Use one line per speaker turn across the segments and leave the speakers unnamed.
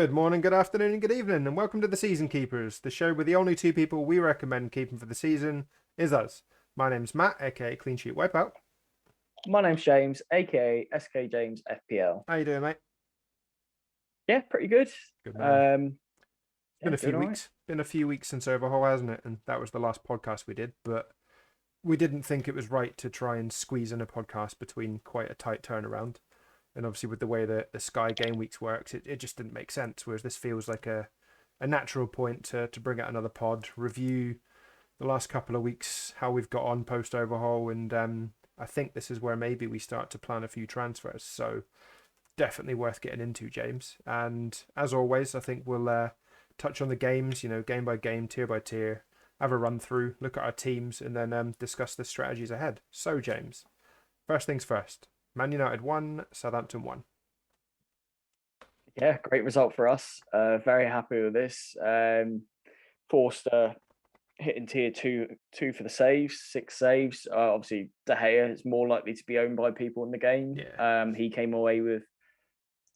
Good morning, good afternoon, and good evening, and welcome to the Season Keepers, the show where the only two people we recommend keeping for the season is us. My name's Matt, aka Clean Sheet Wipeout.
My name's James, aka SK James FPL.
How you doing, mate?
Yeah, pretty good.
Good man.
Yeah, doing all right.
Been a few weeks since Overhaul, hasn't it? And that was the last podcast we did, but we didn't think it was right to try and squeeze in a podcast between quite a tight turnaround. And obviously, with the way that the Sky Gameweeks works, it just didn't make sense. Whereas this feels like a natural point to bring out another pod, review the last couple of weeks, how we've got on post Overhaul, and I think this is where maybe we start to plan a few transfers. So definitely worth getting into, James. And as always, I think we'll touch on the games, game by game, tier by tier, have a run through, look at our teams, and then discuss the strategies ahead. So, James, first things first. Man United 1, Southampton 1.
Yeah, great result for us. Very happy with this. Forster hitting tier two for the saves, 6 saves. Obviously, De Gea is more likely to be owned by people in the game.
Yeah.
He came away with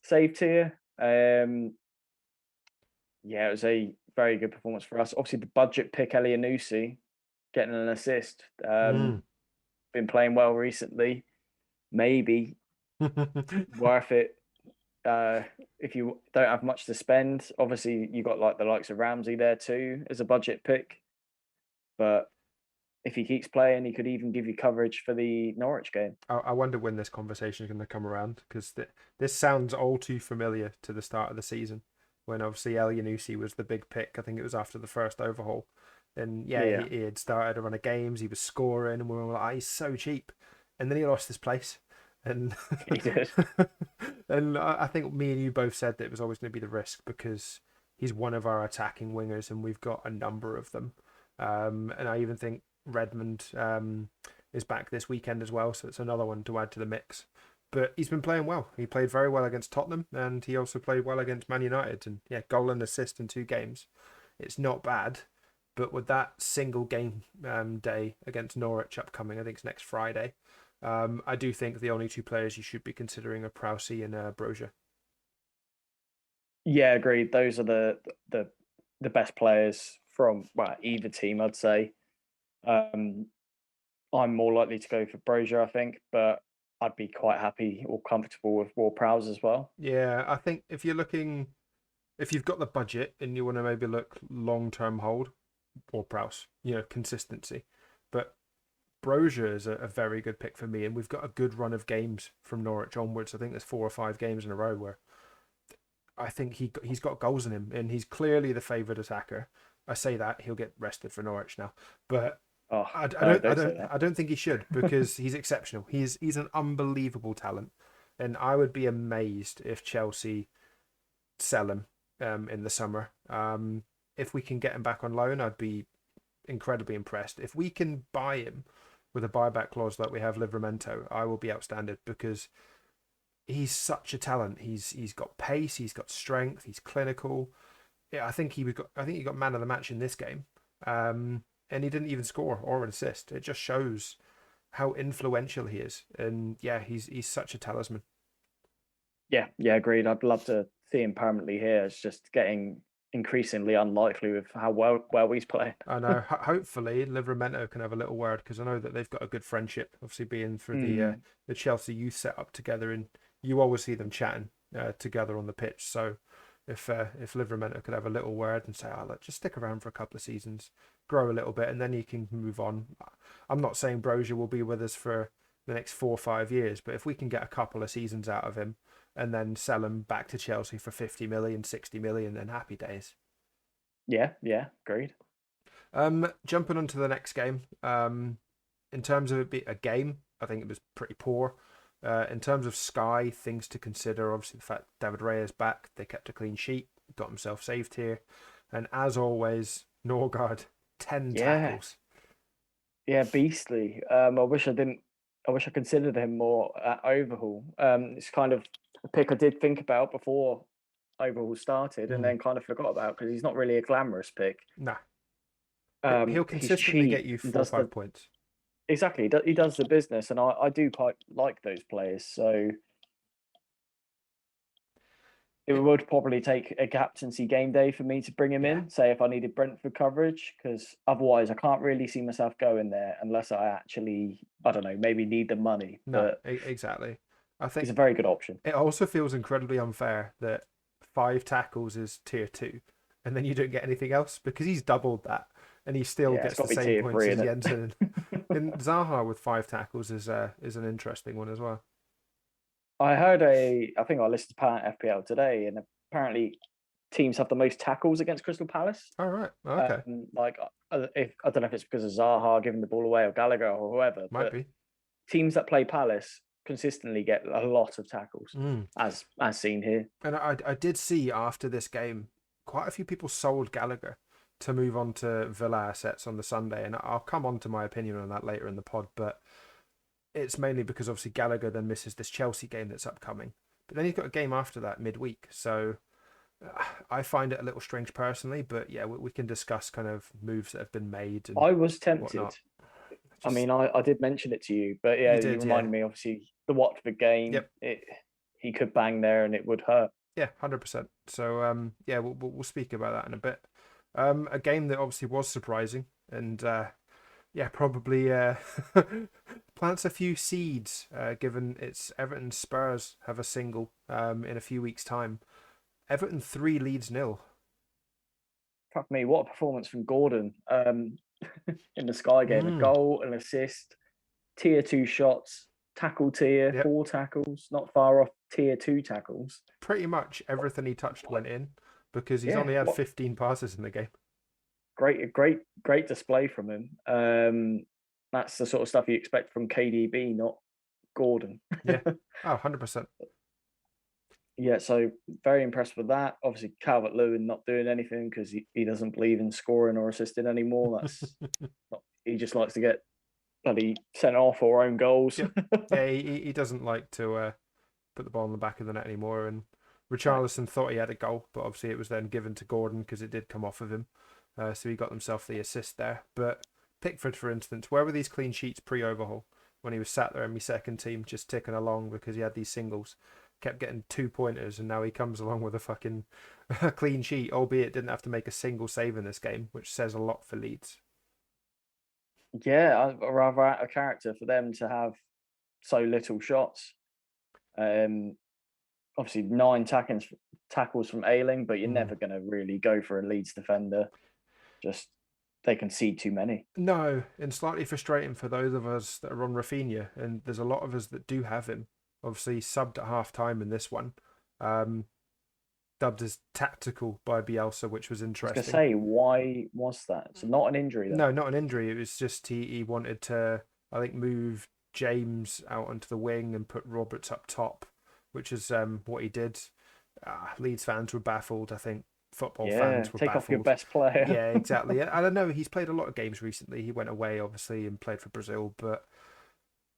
save tier. Yeah, it was a very good performance for us. Obviously, the budget pick Elyounoussi getting an assist. Been playing well recently. Maybe worth it if you don't have much to spend. Obviously, you got like the likes of Ramsey there too as a budget pick, but if he keeps playing, he could even give you coverage for the Norwich game.
I wonder when this conversation is going to come around, because this sounds all too familiar to the start of the season, when obviously Elyounoussi was the big pick. I think it was after the first overhaul. And yeah. He had started a run of games, he was scoring, and we were like, oh, he's so cheap. And then he lost his place. And
he did.
And I think me and you both said that it was always going to be the risk, because he's one of our attacking wingers, and we've got a number of them. And I even think Redmond is back this weekend as well, so it's another one to add to the mix. But he's been playing well. He played very well against Tottenham, and he also played well against Man United. And yeah, goal and assist in 2 games. It's not bad. But with that single game day against Norwich upcoming, I think it's next Friday, I do think the only 2 players you should be considering are Prowse and Brozier.
Yeah, agreed. Those are the best players from either team, I'd say. I'm more likely to go for Brozier, I think, but I'd be quite happy or comfortable with Ward-Prowse as well.
Yeah, I think if you've got the budget and you want to maybe look long-term hold, Ward-Prowse, consistency. But Brozier is a very good pick for me, and we've got a good run of games from Norwich onwards. I think there's 4 or 5 games in a row where I think he's got goals in him, and he's clearly the favoured attacker. I say that he'll get rested for Norwich now, but I don't think he should, because he's exceptional. He's an unbelievable talent, and I would be amazed if Chelsea sell him in the summer. If we can get him back on loan, I'd be incredibly impressed. If we can buy him with a buyback clause like we have Livramento, I will be outstanding, because he's such a talent. He's got pace, he's got strength, he's clinical. Yeah, I think he got man of the match in this game. And he didn't even score or an assist. It just shows how influential he is. And yeah, he's such a talisman.
Yeah, agreed. I'd love to see him permanently here. It's just getting increasingly unlikely with how well he's playing.
I know. Hopefully, Livramento can have a little word, because I know that they've got a good friendship, obviously being through the Chelsea youth set up together, and you always see them chatting together on the pitch. So if Livramento could have a little word and say, let's just stick around for a couple of seasons, grow a little bit, and then you can move on. I'm not saying Brozier will be with us for the next 4 or 5 years, but if we can get a couple of seasons out of him and then sell him back to Chelsea for 50 million, 60 million, then happy days.
Yeah, agreed.
Jumping on to the next game. In terms of it being a game, I think it was pretty poor. In terms of Sky, things to consider, obviously the fact David Raya is back, they kept a clean sheet, got himself saved here. And as always, Norgard, 10 tackles.
Yeah, beastly. I wish I considered him more at Overhaul. It's kind of a pick I did think about before Overhaul started, and then kind of forgot about, because he's not really a glamorous pick.
Nah. He'll consistently get you 4 or 5 points.
Exactly. He does the business, and I do quite like those players. So it would probably take a captaincy game day for me to bring him
Yeah.
in, say if I needed Brentford coverage, because otherwise I can't really see myself going there unless I actually, I don't know, maybe need the money.
No,
But
exactly. I
he's a
think
very good option.
it also feels incredibly unfair that 5 tackles is tier 2, and then you don't get anything else because he's doubled that, and he still
Yeah, it's
gets
got
the
to be
same
tier
points
three,
as
isn't
Jensen.
it?
And Zaha with 5 tackles is an interesting one as well.
I think I listened to Planet FPL today, and apparently teams have the most tackles against Crystal Palace.
All right, okay,
Like, if I don't know if it's because of Zaha giving the ball away or Gallagher or whoever,
might
but
be.
teams that play Palace consistently get a lot of tackles,
Mm.
as seen here.
And I did see after this game, quite a few people sold Gallagher to move on to Villa assets on the Sunday, and I'll come on to my opinion on that later in the pod, but it's mainly because obviously Gallagher then misses this Chelsea game that's upcoming. But then he's got a game after that midweek, so I find it a little strange personally. But yeah, we can discuss kind of moves that have been made and
I was tempted.
whatnot.
I mean, I did mention it to you, but
You
yeah, you
did, yeah.
reminded me. Obviously, the Watford game,
Yep.
he could bang there and it would hurt.
Yeah, 100%. So yeah, we'll speak about that in a bit. A game that obviously was surprising and yeah, probably plants a few seeds, given it's Everton Spurs have a single in a few weeks' time. Everton 3 Leeds 0.
Fuck me, what a performance from Gordon in the Sky game. A goal, an assist, tier 2 shots, tackle tier,
Yep.
4 tackles, not far off tier 2 tackles.
Pretty much everything he touched went in because he's
Yeah,
only had 15 passes in the game.
Great display from him. That's the sort of stuff you expect from KDB, not Gordon.
Yeah. Oh, 100%.
Yeah, so very impressed with that. Obviously, Calvert-Lewin not doing anything because he doesn't believe in scoring or assisting anymore. That's not, he just likes to get bloody sent off or own goals.
Yep. Yeah, he doesn't like to put the ball in the back of the net anymore. And Richarlison thought he had a goal, but obviously it was then given to Gordon because it did come off of him. So he got himself the assist there. But Pickford, for instance, where were these clean sheets pre-overhaul when he was sat there in my second team just ticking along because he had these singles? Kept getting 2-pointers, and now he comes along with a fucking clean sheet, albeit didn't have to make a single save in this game, which says a lot for Leeds.
Yeah, rather out of character for them to have so little shots. Obviously 9 tackles from Ayling, but you're never going to really go for a Leeds defender. Just they concede too many.
No, and slightly frustrating for those of us that are on Rafinha, and there's a lot of us that do have him. Obviously, subbed at half time in this one. Dubbed as tactical by Bielsa, which was interesting.
I was going to say, why was that? It's not an injury, though.
No, not an injury. It was just he wanted to, I think, move James out onto the wing and put Roberts up top, which is what he did. Leeds fans were baffled. I think football fans were
take
baffled.
Off your best player.
Yeah, exactly. I don't know. He's played a lot of games recently. He went away, obviously, and played for Brazil, but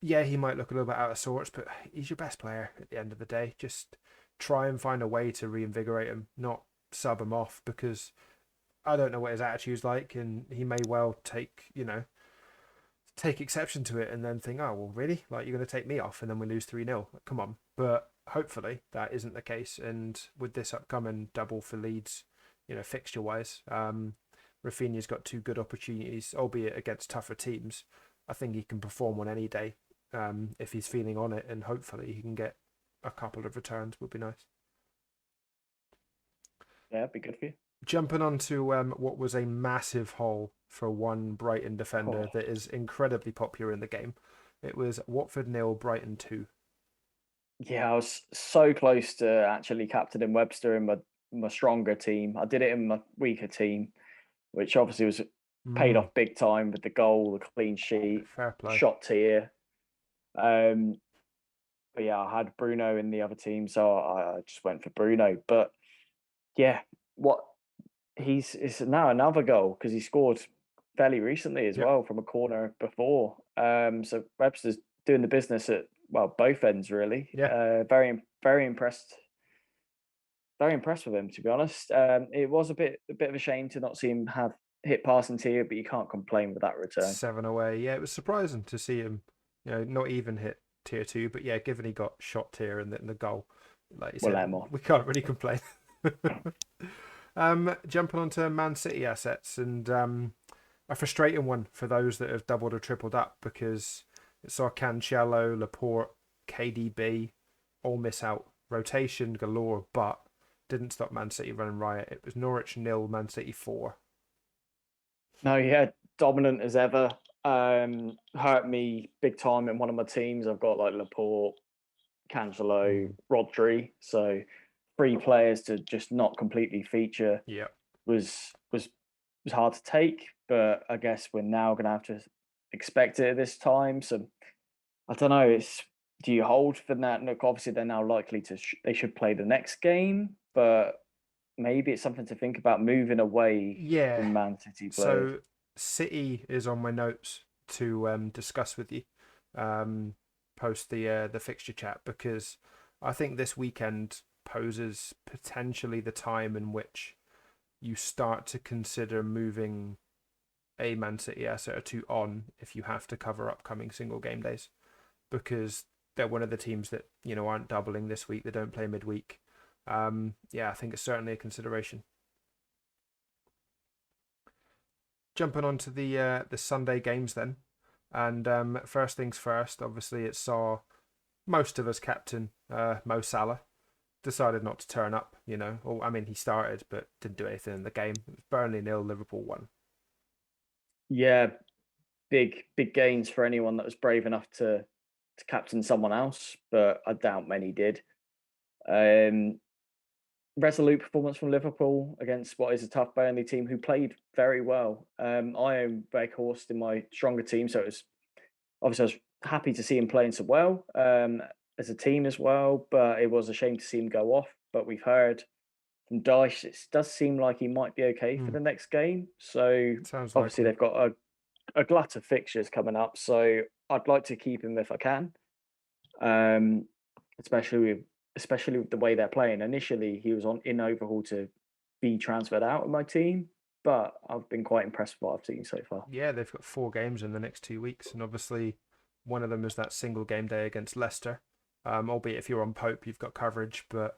yeah, he might look a little bit out of sorts, but he's your best player at the end of the day. Just try and find a way to reinvigorate him, not sub him off, because I don't know what his attitude's like, and he may well take exception to it and then think, oh, well, really? Like, you're going to take me off and then we lose 3-0? Come on. But hopefully that isn't the case. And with this upcoming double for Leeds, fixture-wise, Rafinha's got 2 good opportunities, albeit against tougher teams. I think he can perform on any day if he's feeling on it, and hopefully he can get a couple of returns would be nice.
Yeah, it'd be good for you.
Jumping on to what was a massive haul for one Brighton defender that is incredibly popular in the game. It was Watford 0, Brighton 2.
Yeah, I was so close to actually captaining Webster in my stronger team. I did it in my weaker team, which obviously was paid off big time with the goal, the clean sheet,
fair play,
shot tier. But yeah, I had Bruno in the other team, so I just went for Bruno. But yeah, it's now another goal because he scored fairly recently as well from a corner before. So Webster's doing the business at both ends really.
Yeah.
Very impressed. Very impressed with him, to be honest. It was a bit of a shame to not see him have hit passing tier, but you can't complain with that return.
7 away. Yeah, it was surprising to see him, not even hit tier 2, but yeah, given he got shot tier and the goal, Like you
We'll
said,
let him off.
we can't really complain. Jumping onto Man City assets, and a frustrating one for those that have doubled or tripled up, because it saw Cancelo, Laporte, KDB all miss out. Rotation galore, but didn't stop Man City running riot. It was Norwich 0, Man City 4.
No, yeah, dominant as ever. Hurt me big time in one of my teams. I've got like Laporte, Cancelo, Rodri. So 3 players to just not completely feature
Yeah.
was hard to take. But I guess we're now gonna have to expect it at this time. So I don't know. Do you hold for that? Look, obviously they're now likely to. They should play the next game, but maybe it's something to think about moving away
Yeah.
from Man City players.
So City is on my notes to discuss with you post the fixture chat, because I think this weekend poses potentially the time in which you start to consider moving a Man City asset or two on if you have to cover upcoming single game days, because they're one of the teams that aren't doubling this week. They don't play midweek. Yeah, I think it's certainly a consideration. Jumping on to the Sunday games then, and first things first. Obviously, it saw most of us captain Mo Salah decided not to turn up. Well, I mean, he started but didn't do anything in the game. It was Burnley 0, Liverpool 1.
Yeah, big gains for anyone that was brave enough to captain someone else, but I doubt many did. Um, Resolute performance from Liverpool against what is a tough Burnley team who played very well. I own Weghorst in my stronger team, so it was obviously I was happy to see him playing so well as a team as well. But it was a shame to see him go off. But we've heard from Dyche, it does seem like he might be okay for the next game. So
Sounds
obviously
likely.
they've got a glut of fixtures coming up. So I'd like to keep him if I can, um, especially with the way they're playing. Initially, he was in overhaul to be transferred out of my team, but I've been quite impressed with what I've seen so far.
Yeah, they've got 4 games in the next 2 weeks, and obviously one of them is that single game day against Leicester. Albeit if you're on Pope, you've got coverage, but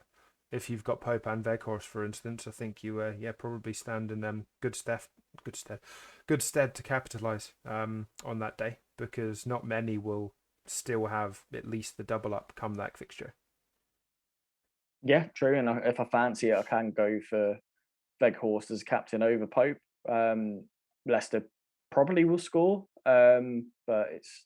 if you've got Pope and Weghorst, for instance, I think you probably stand in good stead, good stead to capitalise on that day, because not many will still have at least the double up come that fixture.
Yeah, true. And if I fancy it, I can go for Weghorst as captain over Pope. Leicester probably will score, but it's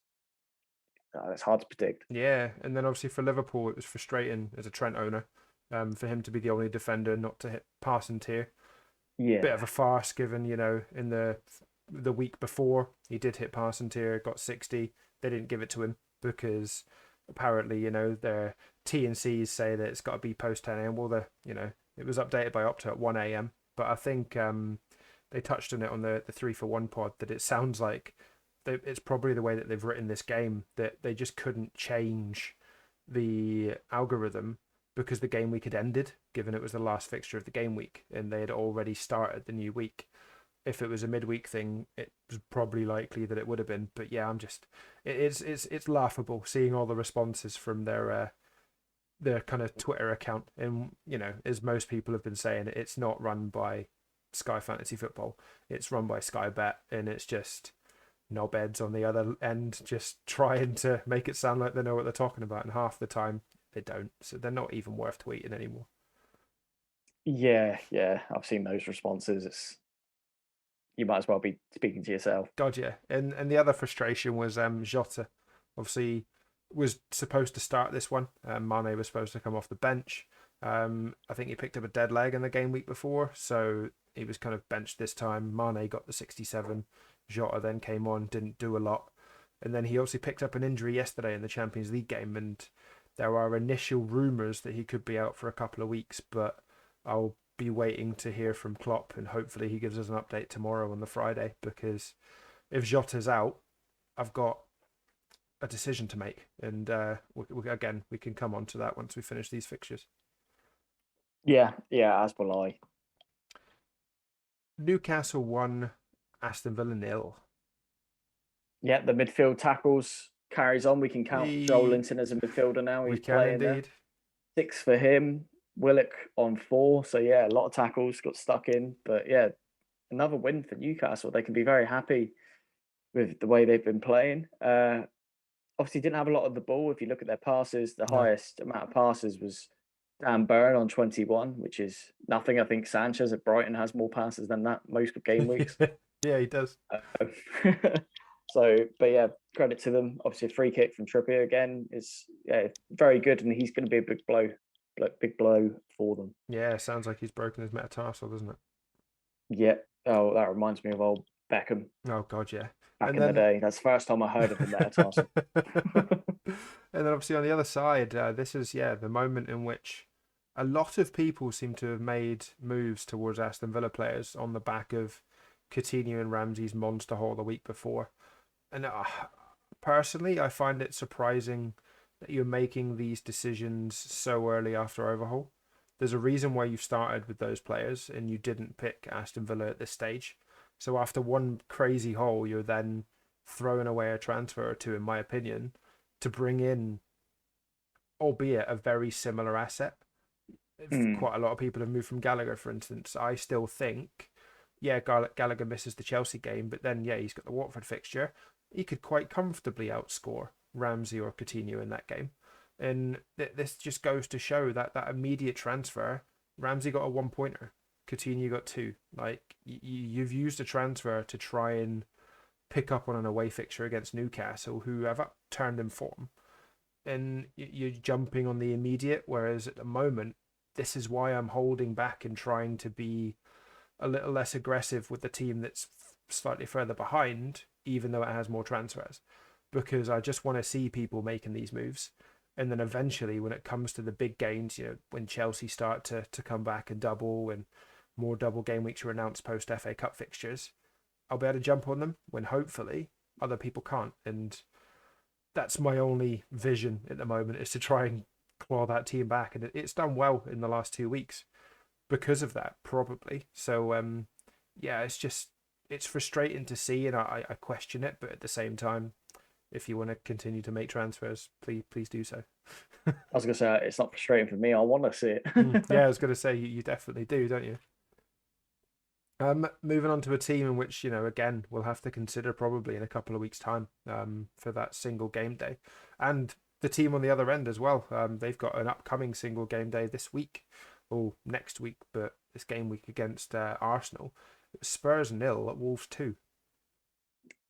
hard to predict.
Yeah, and then obviously for Liverpool, it was frustrating as a Trent owner, for him to be the only defender not to hit passing tier. Bit
Yeah,
of a farce, given in the week before he did hit passing tier, got 60. They didn't give it to him because apparently their T and C's say that it's got to be post 10 a.m. Well, it was updated by Opta at 1 a.m. But I think they touched on it on the 3-for-1 pod that it sounds like it's probably the way that they've written this game, that they just couldn't change the algorithm because the game week had ended, given it was the last fixture of the game week and they had already started the new week. If it was a midweek thing, it was probably likely that it would have been. But yeah, it's laughable seeing all the responses from their kind of Twitter account. And as most people have been saying, it's not run by Sky Fantasy Football. It's run by Sky Bet, and it's just knobheads on the other end just trying to make it sound like they know what they're talking about, and half the time they don't, so they're not even worth tweeting anymore.
yeah. I've seen those responses. You might as well be speaking to yourself.
God, yeah. And the other frustration was Jota. Obviously, was supposed to start this one. Mane was supposed to come off the bench. I think he picked up a dead leg in the game week before, so he was kind of benched this time. Mane got the 67. Jota then came on, didn't do a lot. And then he also picked up an injury yesterday in the Champions League game, and there are initial rumours that he could be out for a couple of weeks, but I'll be waiting to hear from Klopp, and hopefully he gives us an update tomorrow on the Friday, because if Jota's out, I've got a decision to make, and again, we can come on to that once we finish these fixtures.
Yeah, as will I.
Newcastle 1, Aston Villa 0.
Yeah, the midfield tackles carries on. We can count Joel Linton as a midfielder now.
We
He's
can
playing there.
indeed.
6 for him. Willock on 4. So yeah, a lot of tackles got stuck in. But yeah, another win for Newcastle. They can be very happy with the way they've been playing. Obviously, didn't have a lot of the ball. If you look at their passes, the
No.
highest amount of passes was Dan Burn on 21, which is nothing. I think Sanchez at Brighton has more passes than that most game weeks.
Yeah, he does.
So, but yeah, credit to them. Obviously, a free kick from Trippier again is very good, and he's going to be a big blow for them.
Yeah, sounds like he's broken his metatarsal, doesn't it?
Yeah. Oh, that reminds me of old Beckham
Oh God, yeah.
back
And
in the
then,
day. That's the first time I heard of the metatarsal.
and then obviously on the other side, this is the moment in which a lot of people seem to have made moves towards Aston Villa players on the back of Coutinho and Ramsey's monster haul the week before. And personally, I find it surprising that you're making these decisions so early after overhaul. There's a reason why you started with those players and you didn't pick Aston Villa at this stage. So after one crazy haul, you're then throwing away a transfer or two, in my opinion, to bring in, albeit a very similar asset. Quite a lot of people have moved from Gallagher, for instance. I still think, Gallagher misses the Chelsea game, but then, he's got the Watford fixture. He could quite comfortably outscore Ramsey or Coutinho in that game. And this just goes to show that immediate transfer, Ramsey got a 1-pointer, Coutinho got 2. Like, you've used a transfer to try and pick up on an away fixture against Newcastle, who have turned in form. And you're jumping on the immediate, whereas at the moment, this is why I'm holding back and trying to be a little less aggressive with the team that's slightly further behind, even though it has more transfers, because I just want to see people making these moves. And then eventually, when it comes to the big games, when Chelsea start to come back and double, and more double game weeks are announced post FA Cup fixtures, I'll be able to jump on them when hopefully other people can't. And that's my only vision at the moment, is to try and claw that team back. And it's done well in the last 2 weeks because of that, probably. So, it's frustrating to see, and I question it. But at the same time, if you want to continue to make transfers, please do so.
I was going to say, it's not frustrating for me. I want to see it.
Yeah, I was going to say, you definitely do, don't you? Moving on to a team in which, again, we'll have to consider probably in a couple of weeks' time for that single game day. And the team on the other end as well. They've got an upcoming single game day this week, or next week, but this game week against Arsenal. Spurs 0 at Wolves 2.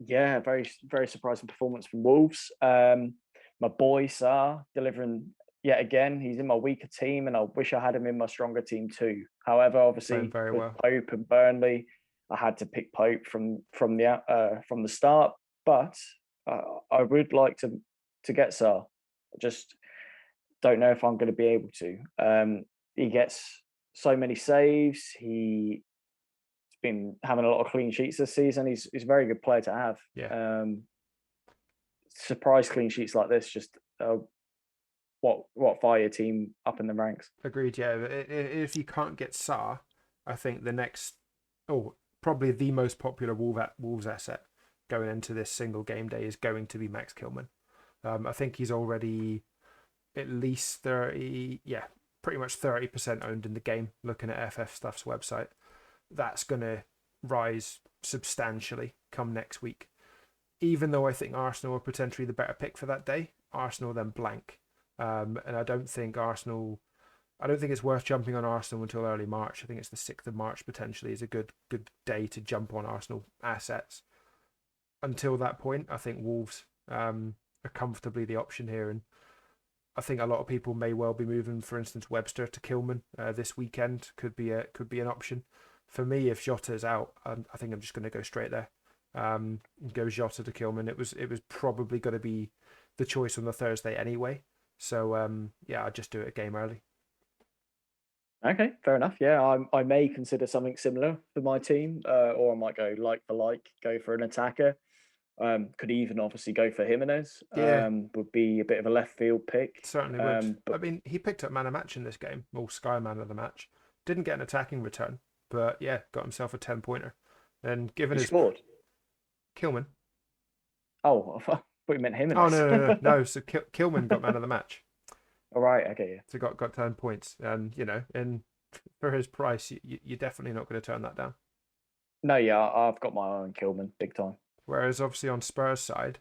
Yeah, very, very surprising performance from Wolves. My boy Sarr delivering yet again. He's in my weaker team, and I wish I had him in my stronger team too. However, obviously,
Very
with
well.
Pope and Burnley, I had to pick Pope from the start. But I would like to get Sarr. I just don't know if I'm going to be able to. He gets so many saves. He's been having a lot of clean sheets this season. He's a very good player to have.
Yeah.
Surprise clean sheets like this just what fire your team up in the ranks.
Agreed. Yeah. If you can't get Sarr, I think the next, probably the most popular Wolves asset going into this single game day is going to be Max Kilman. I think he's already at least 30, pretty much 30% owned in the game, looking at FF Stuff's website. That's going to rise substantially come next week. Even though I think Arsenal are potentially the better pick for that day, Arsenal then blank. And I don't think it's worth jumping on Arsenal until early March. I think it's the 6th of March potentially is a good day to jump on Arsenal assets. Until that point, I think Wolves are comfortably the option here. And I think a lot of people may well be moving, for instance, Webster to Kilman this weekend. Could be an option. For me, if Jota's out, I think I'm just going to go straight there. Go Jota to Kilman. It was probably going to be the choice on the Thursday anyway. So I'll just do it a game early.
Okay, fair enough. Yeah, I may consider something similar for my team, or I might go like for like, go for an attacker. Could even obviously go for Jimenez.
Yeah.
Would be a bit of a left field pick.
Certainly would.
But
I mean, he picked up man of match in this game, or Sky man of the match. Didn't get an attacking return, but got himself a 10-pointer. And given
he
his
scored.
Kilman.
Oh, I thought you meant Jimenez.
Oh no. So Kilman got man of the match.
All right, okay, yeah.
So got 10 points, and and for his price, you're definitely not going to turn that down.
No, yeah, I've got my eye on Kilman big time.
Whereas obviously on Spurs side,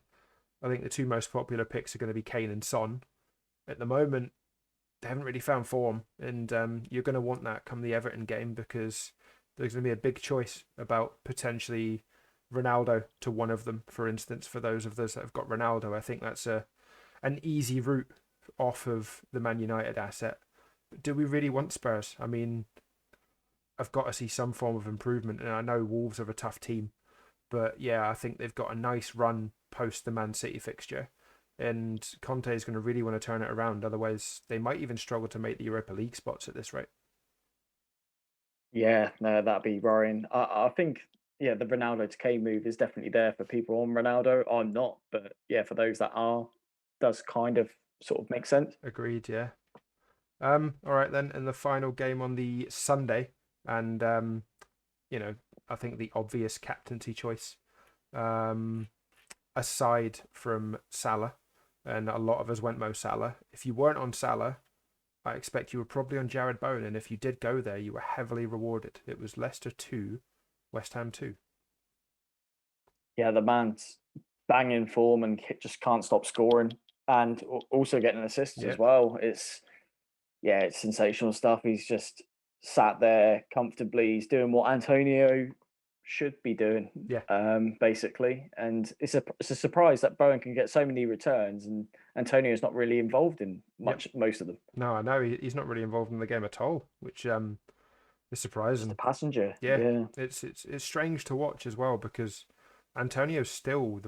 I think the two most popular picks are going to be Kane and Son. At the moment, they haven't really found form, and you're going to want that come the Everton game because there's going to be a big choice about potentially Ronaldo to one of them, for instance. For those of us that have got Ronaldo, I think that's an easy route off of the Man United asset. But do we really want Spurs? I mean, I've got to see some form of improvement, and I know Wolves are a tough team, but yeah, I think they've got a nice run post the Man City fixture, and Conte is going to really want to turn it around. Otherwise, they might even struggle to make the Europa League spots at this rate.
Yeah, no, that'd be worrying. I think, yeah, the Ronaldo to Kane move is definitely there for people on Ronaldo. I'm not, but yeah, for those that are, does kind of sort of make sense.
Agreed. Yeah. All right then. In the final game on the Sunday, and you know, I think the obvious captaincy choice, um, aside from Salah, and a lot of us went Mo Salah. If you weren't on Salah, I expect you were probably on Jared Bowen, and if you did go there, you were heavily rewarded. It was Leicester 2, West Ham 2.
Yeah, the man's banging form and just can't stop scoring and also getting assists
Yeah,
as well. It's sensational stuff. He's just sat there comfortably. He's doing what Antonio should be doing,
yeah,
basically. And it's a surprise that Bowen can get so many returns and Antonio's not really involved in
yep.
most of them.
No, I know he's not really involved in the game at all, which is
Just a
surprising.
passenger.
Yeah,
Yeah.
it's strange to watch as well because Antonio's still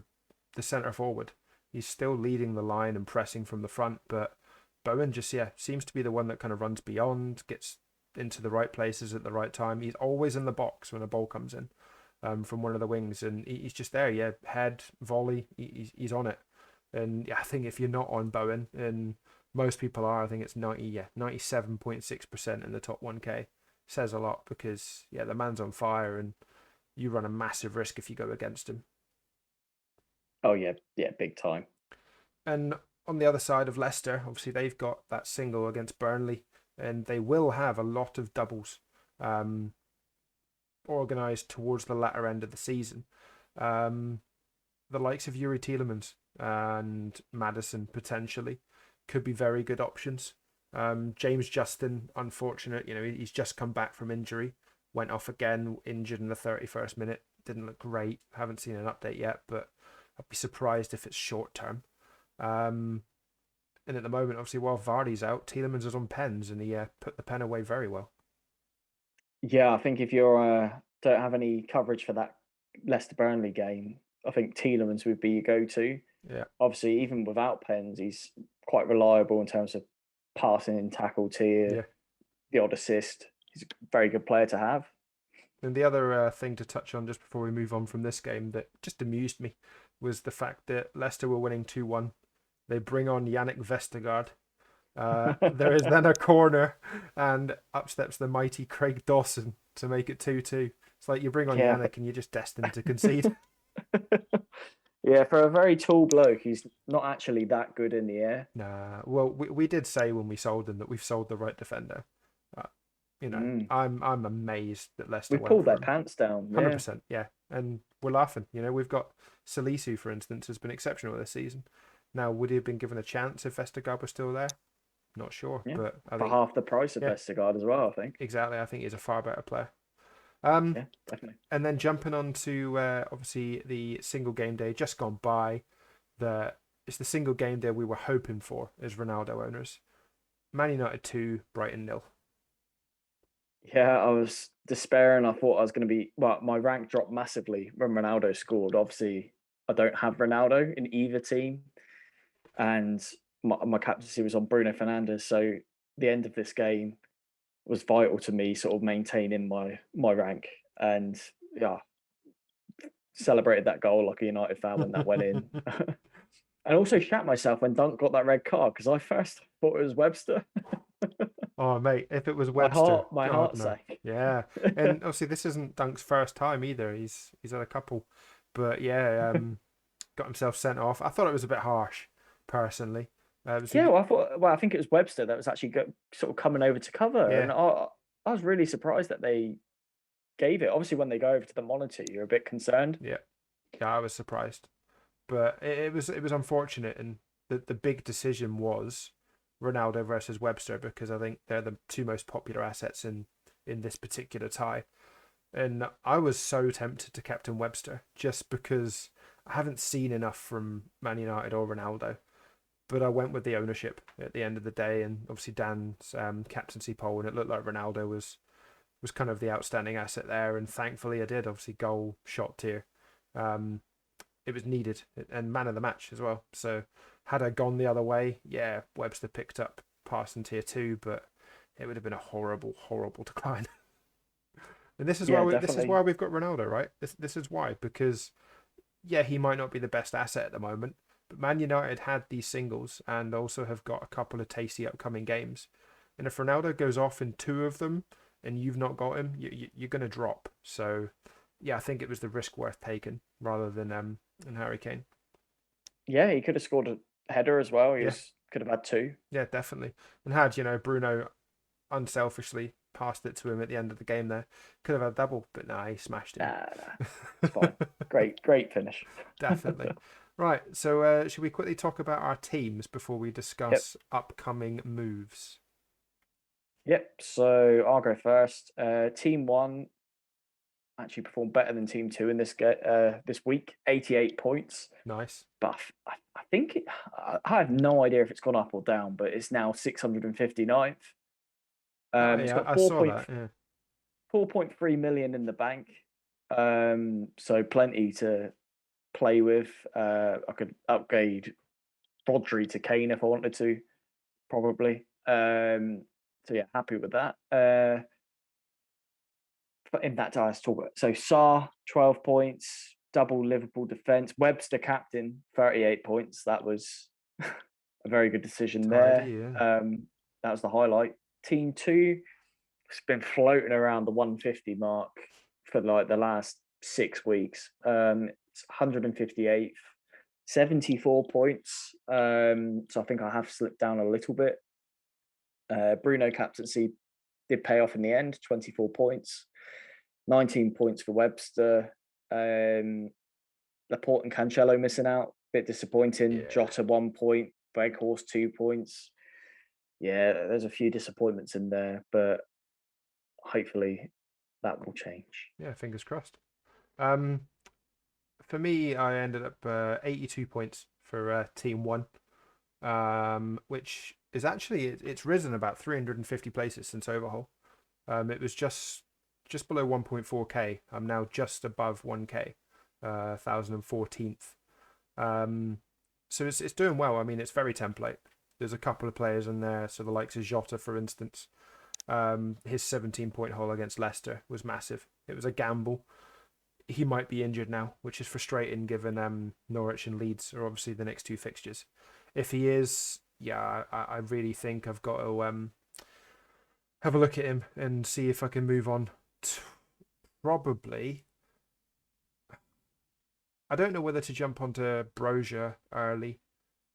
the centre forward. He's still leading the line and pressing from the front, but Bowen just seems to be the one that kind of runs beyond, gets into the right places at the right time. He's always in the box when a ball comes in from one of the wings, and he's just there. Yeah, head volley, he's on it. And yeah, I think if you're not on Bowen, and most people are, I think it's 97.6% in the top 1K. Says a lot because yeah, the man's on fire, and you run a massive risk if you go against him.
Oh yeah, yeah, big time.
And on the other side of Leicester, obviously they've got that single against Burnley, and they will have a lot of doubles um, organised towards the latter end of the season. Um, the likes of Yuri Tielemans and Madison potentially could be very good options. James Justin, unfortunate, he's just come back from injury, went off again, injured in the 31st minute. Didn't look great. Haven't seen an update yet, but I'd be surprised if it's short term. And at the moment, obviously, while Vardy's out, Tielemans is on pens, and he put the pen away very well.
Yeah, I think if you're don't have any coverage for that Leicester Burnley game, I think Tielemans would be your go-to.
Yeah,
Obviously, even without pens, he's quite reliable in terms of passing and tackle tier,
yeah.
the odd assist. He's a very good player to have.
And the other thing to touch on just before we move on from this game that just amused me was the fact that Leicester were winning 2-1. They bring on Yannick Vestergaard. There is then a corner, and up steps the mighty Craig Dawson to make it 2-2. It's like you bring on
Yeah,
Yannick and you're just destined to concede.
yeah. For a very tall bloke, he's not actually that good in the air.
Nah, well, we did say when we sold him that we've sold the right defender. Uh,
Mm.
I'm amazed that Leicester
We
went
pulled
for
their
him.
pants down. Yeah,
100%, yeah. And we're laughing. We've got Salisu, for instance, has been exceptional this season. Now, would he have been given a chance if Vestergaard was still there? Not sure,
yeah.
but I
For
think,
half the price of
yeah,
Vestergaard as well, I think.
exactly. I think he's a far better player. Um,
Yeah, definitely.
and then jumping on to obviously the single game day just gone by. It's the single game day we were hoping for as Ronaldo owners. Man United 2, Brighton 0.
Yeah, I was despairing. I thought I was going to be, well, my rank dropped massively when Ronaldo scored. Obviously, I don't have Ronaldo in either team, and my captaincy was on Bruno Fernandes. So the end of this game was vital to me, sort of maintaining my rank. And yeah, celebrated that goal like a United fan when that went in. And also shat myself when Dunk got that red card because I first thought it was Webster.
Oh, mate, if it was Webster,
My
God
heart
no.
sank.
Yeah, and obviously this isn't Dunk's first time either. He's had a couple, but yeah, got himself sent off. I thought it was a bit harsh, personally. So
Yeah, well, I think it was Webster that was actually sort of coming over to cover,
yeah,
and I was really surprised that they gave it. Obviously, when they go over to the monitor, you're a bit concerned.
yeah, yeah. I was surprised, but it was unfortunate, and the big decision was Ronaldo versus Webster because I think they're the two most popular assets in this particular tie. And I was so tempted to captain Webster just because I haven't seen enough from Man United or Ronaldo. But I went with the ownership at the end of the day, and obviously Dan's captaincy poll, and it looked like Ronaldo was kind of the outstanding asset there. And thankfully, I did. Obviously, goal, shot tier. Um, it was needed, and man of the match as well. So had I gone the other way, yeah, Webster picked up pass in tier 2, but it would have been a horrible, horrible decline. And this is why
Yeah,
this is
definitely.
why we've got Ronaldo, right? This is why, because yeah, he might not be the best asset at the moment, but Man United had these singles and also have got a couple of tasty upcoming games. And if Ronaldo goes off in two of them and you've not got him, you're going to drop. So yeah, I think it was the risk worth taking rather than Harry Kane.
Yeah, he could have scored a header as well. He
Yeah,
was could have had two.
yeah, definitely. And had Bruno unselfishly passed it to him at the end of the game there, could have had a double, but nah, he smashed him.
Nah, it's fine. Great finish.
Definitely. Right, so should we quickly talk about our teams before we
Yep.
discuss upcoming moves?
Yep. So I'll go first. Team one actually performed better than Team two in this week. 88 points.
Nice.
But I think I have no idea if it's gone up or down, but it's now 659th.
Oh
It's
yeah,
got
I saw that. Yeah.
4.3 million in the bank. So plenty to play with. I could upgrade Rodri to Kane if I wanted to, probably. So yeah, happy with that. But in that I was talking about. So Sarr, 12 points, double Liverpool defence. Webster captain, 38 points. That was a very good decision
Tidy,
there.
yeah.
That was the highlight. Team two, it's been floating around the 150 mark for like the last 6 weeks. It's 158th, 74 points. So I think I have slipped down a little bit. Bruno captaincy did pay off in the end, 24 points, 19 points for Webster. Laporte and Cancelo missing out, bit disappointing.
Yeah.
Jota 1 point, Weghorst 2 points. Yeah, there's a few disappointments in there, but hopefully that will change.
Yeah, fingers crossed. Um, for me, I ended up 82 points for team one, which is actually it's risen about 350 places since overhaul. It was just below 1.4k. I'm now just above 1k, 1014th. So it's doing well. I mean, it's very template. There's a couple of players in there, so the likes of Jota, for instance. His 17-point haul against Leicester was massive. It was a gamble. He might be injured now, which is frustrating given Norwich and Leeds are obviously the next two fixtures. If he is, yeah, I really think I've got to have a look at him and see if I can move on. Probably. I don't know whether to jump onto Brozier early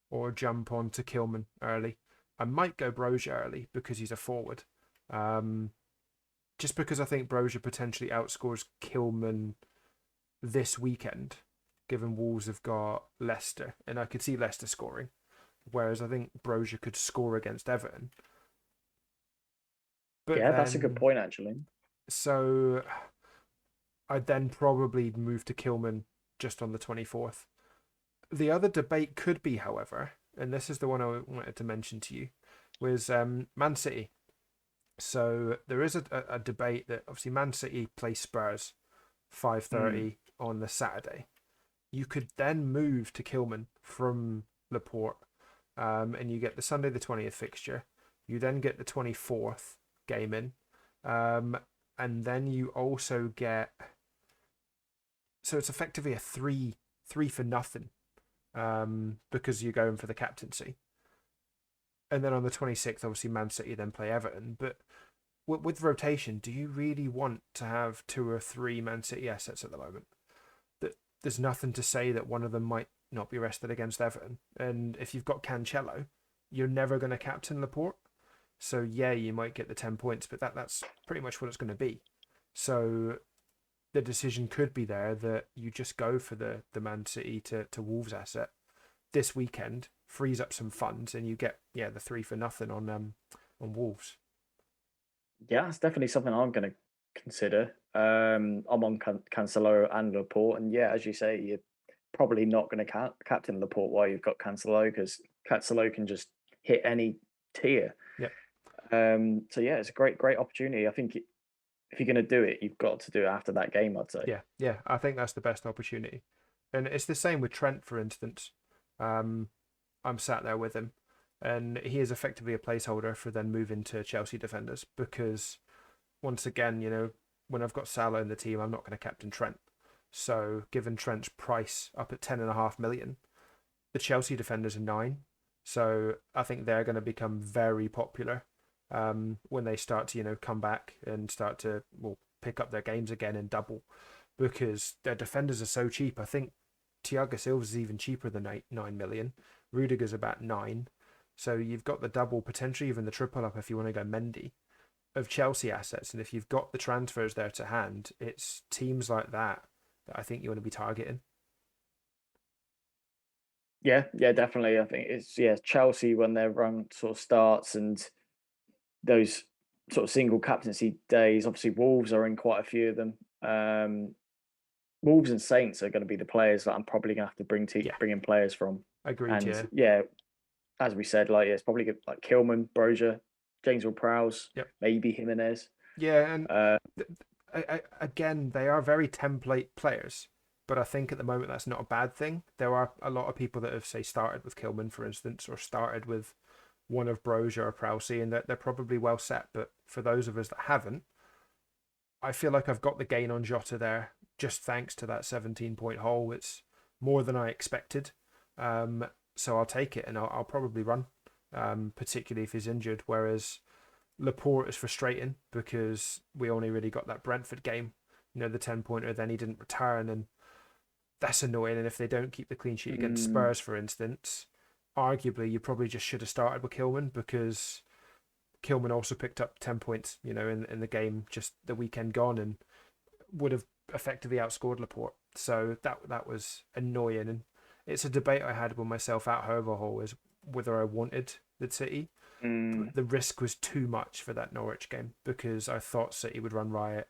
or jump onto Kilman early. I might go Brozier early because he's a forward. Just because I think Brozier potentially outscores Kilman this weekend, given Wolves have got Leicester, and I could see Leicester scoring. Whereas I think Brozier could score against Everton. But
Yeah, that's a good
then,
point, actually.
so I'd then probably move to Kilman just on the 24th. The other debate could be, however, and this is the one I wanted to mention to you, was Man City. So there is a debate that obviously Man City play Spurs 5:30 on the Saturday. You could then move to Kilman from Laporte, and you get the Sunday the 20th fixture. You then get the 24th game in, and then you also get. So it's effectively a three for nothing, because you're going for the captaincy. And then on the 26th, obviously Man City then play Everton. But with rotation, do you really want to have two or three Man City assets at the moment? There's nothing to say that one of them might not be rested against Everton. And if you've got Cancelo, you're never going to captain Laporte. So yeah, you might get the 10 points, but that's pretty much what it's going to be. So the decision could be there that you just go for the Man City to Wolves asset this weekend, frees up some funds, and you get the 3 for nothing on Wolves.
Yeah, it's definitely something I'm going to consider. I'm on Cancelo and Laporte, and yeah, as you say, you're probably not going to captain Laporte while you've got Cancelo, because Cancelo can just hit any tier.
Yeah.
So yeah, it's a great opportunity. I think if you're going to do it, you've got to do it after that game, I'd say.
Yeah. I think that's the best opportunity, and it's the same with Trent, for instance. I'm sat there with him, and he is effectively a placeholder for then moving to Chelsea defenders, because once again, when I've got Salah in the team, I'm not going to captain Trent. So given Trent's price up at 10.5 million, the Chelsea defenders are 9. So I think they're going to become very popular when they start to come back and start to pick up their games again and double, because their defenders are so cheap. I think Thiago Silva is even cheaper than 9 million. Rudiger's about 9. So you've got the double, potentially even the triple up if you want to go Mendy, of Chelsea assets. And if you've got the transfers there to hand, it's teams like that I think you want to be targeting.
Yeah, definitely. I think it's Chelsea when their run sort of starts, and those sort of single captaincy days. Obviously, Wolves are in quite a few of them. Wolves and Saints are going to be the players that I'm probably going to have to bring in players from.
Agreed.
And yeah, as we said, it's probably good, like Kilman, Brozier, James Ward-Prowse, maybe Jimenez.
Yeah, and again, they are very template players, but I think at the moment that's not a bad thing. There are a lot of people that have, say, started with Kilman, for instance, or started with one of Brozier or Prowse, and they're probably well set. But for those of us that haven't, I feel like I've got the gain on Jota there, just thanks to that 17-point hole. It's more than I expected. So I'll take it, and I'll probably run, particularly if he's injured. Whereas Laporte is frustrating because we only really got that Brentford game, the 10-pointer, then he didn't return, and that's annoying. And if they don't keep the clean sheet against Spurs, for instance, arguably you probably just should have started with Kilman, because Kilman also picked up 10 points, in the game just the weekend gone, and would have effectively outscored Laporte. So that was annoying, and it's a debate I had with myself at Overhaul, is whether I wanted the City. The risk was too much for that Norwich game, because I thought City would run riot,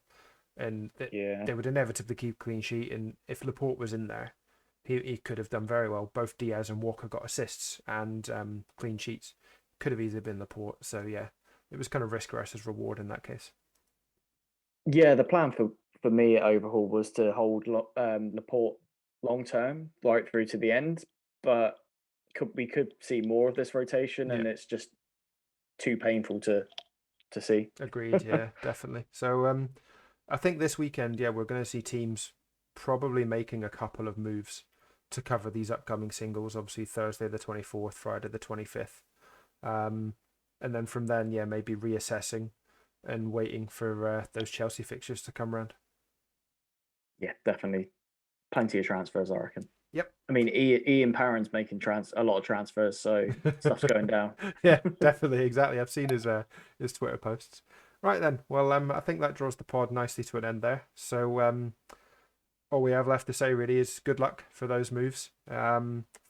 and they would inevitably keep clean sheet. And if Laporte was in there, he could have done very well. Both Diaz and Walker got assists and clean sheets. Could have easily been Laporte. So yeah, it was kind of risk versus reward in that case.
Yeah, the plan for me at Overhaul was to hold Laporte long term, right through to the end. But we could see more of this rotation, and it's just too painful to see.
Agreed. Yeah, definitely. So I think this weekend, we're going to see teams probably making a couple of moves to cover these upcoming singles. Obviously, Thursday the 24th, Friday the 25th. And then from then, maybe reassessing and waiting for those Chelsea fixtures to come around. Yeah,
definitely. Plenty of transfers, I reckon.
Yep.
I mean, Ian Parron's making a lot of transfers, so stuff's going down.
Yeah, definitely, exactly. I've seen his Twitter posts. Right then, well, I think that draws the pod nicely to an end there. So all we have left to say really is good luck for those moves.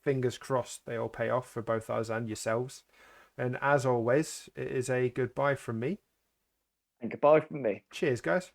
Fingers crossed they all pay off for both us and yourselves. And as always, it is a goodbye from me.
And goodbye from me.
Cheers, guys.